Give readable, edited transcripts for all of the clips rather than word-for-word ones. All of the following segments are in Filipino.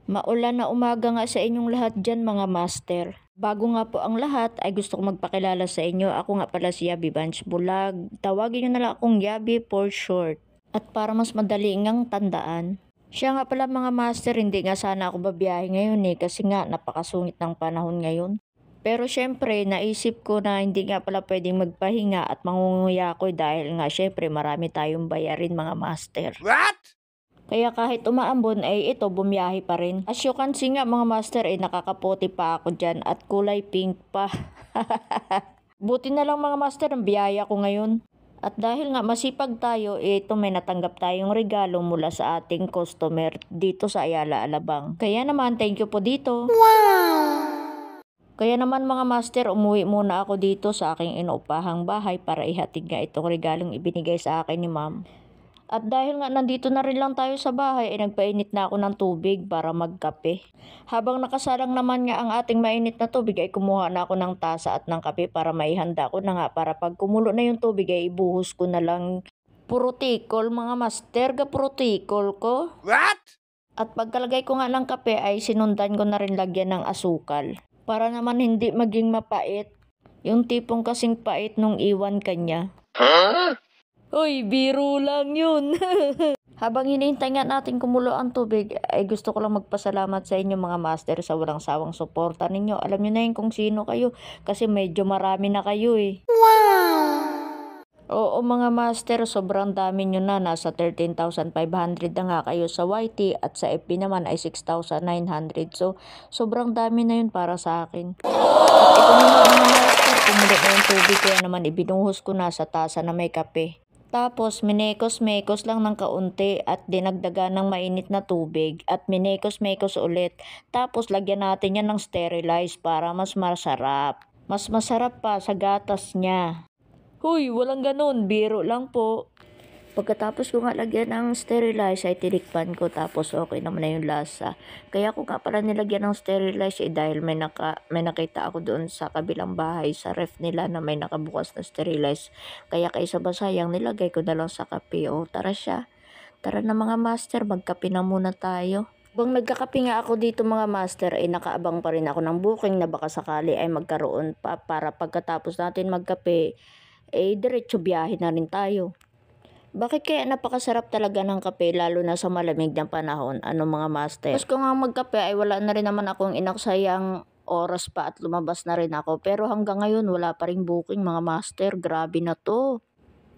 Maulan na umaga nga sa inyong lahat dyan mga master. Bago nga po ang lahat ay gusto ko magpakilala sa inyo. Ako nga pala si Yabi Vance Bulag. Tawagin nyo na lang akong Yabi for short. At para mas madali ngang tandaan. Siya nga pala mga master, hindi nga sana ako babiyahe ngayon kasi nga napakasungit ng panahon ngayon. Pero syempre naisip ko na hindi nga pala pwedeng magpahinga at mangunguya ako dahil nga syempre marami tayong bayarin mga master. What? Kaya kahit umaambon ay ito bumiyahe pa rin. As you can see nga mga master nakakaputi pa ako dyan at kulay pink pa. Buti na lang mga master ang biyaya ko ngayon. At dahil nga masipag tayo, ito may natanggap tayong regalo mula sa ating customer dito sa Ayala Alabang. Kaya naman thank you po dito. Wow! Kaya naman mga master, umuwi muna ako dito sa aking inuupahang bahay para ihatid nga itong regalong ibinigay sa akin ni ma'am. At dahil nga nandito na rin lang tayo sa bahay, nagpainit na ako ng tubig para magkape. Habang nakasalang naman nga ang ating mainit na tubig ay kumuha na ako ng tasa at ng kape para maihanda ko na nga para pag kumulo na yung tubig ay ibuhos ko na lang. Puro tikol mga master, puro tikol ko. What? At pagkalagay ko nga ng kape ay sinundan ko na rin lagyan ng asukal. Para naman hindi maging mapait. Yung tipong kasing pait nung iwan kanya. Huh? Uy, biro lang yun. Habang hinihintay nga natin kumulo ang tubig, ay gusto ko lang magpasalamat sa inyo mga master sa walang sawang suporta ninyo. Alam nyo na yun kung sino kayo, kasi medyo marami na kayo eh. Wow! Oo mga master, sobrang dami nyo na. Nasa 13,500 na nga kayo sa YT at sa FB naman ay 6,900. So, sobrang dami na yun para sa akin. At ito na mga master, kumulo na yung tubig kaya naman ibinuhos ko na sa tasa na may kape. Tapos minekos-mekos lang ng kaunti at dinagdagan ng mainit na tubig at minekos-mekos ulit. Tapos lagyan natin yan ng sterilize para mas masarap. Mas masarap pa sa gatas niya. Huy, walang ganun, biro lang po. Pagkatapos ko nga lagyan ng sterilize ay tinikpan ko tapos okay naman na yung lasa. Kaya ko nga pala nilagyan ng sterilize dahil may nakita ako doon sa kabilang bahay sa ref nila na may nakabukas na sterilize. Kaya kaysa ba sayang nilagay ko na lang sa kape. O tara siya. Tara na mga master, magkape na muna tayo. Habang nagkakape nga ako dito mga master ay nakaabang pa rin ako ng booking na baka sakali ay magkaroon pa para pagkatapos natin magkape diretso biyahe na rin tayo. Bakit kaya napakasarap talaga ng kape lalo na sa malamig ng panahon, mga master? Tapos ko nga magkape ay wala na rin naman akong inaksayang oras pa at lumabas na rin ako. Pero hanggang ngayon wala pa rin booking mga master, grabe na to.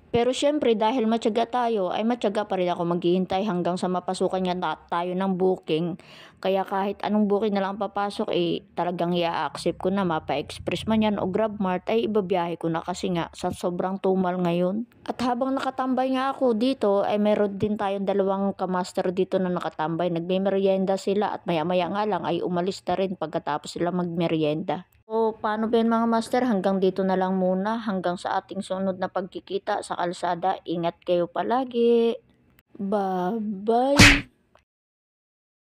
Pero syempre dahil matyaga tayo ay matyaga pa rin ako maghihintay hanggang sa mapasukan nga tayo ng booking. Kaya kahit anong booking na lang papasok talagang i-accept ko na, mapa-express man yan o grabmart ay ibabiyahe ko na kasi nga sa sobrang tumal ngayon. At habang nakatambay nga ako dito ay meron din tayong dalawang kamaster dito na nakatambay. Nagme-merienda sila at maya-maya nga lang ay umalis na rin pagkatapos sila mag-merienda. So, paano ba yun mga master? Hanggang dito na lang muna. Hanggang sa ating sunod na pagkikita sa kalsada. Ingat kayo palagi. Bye-bye!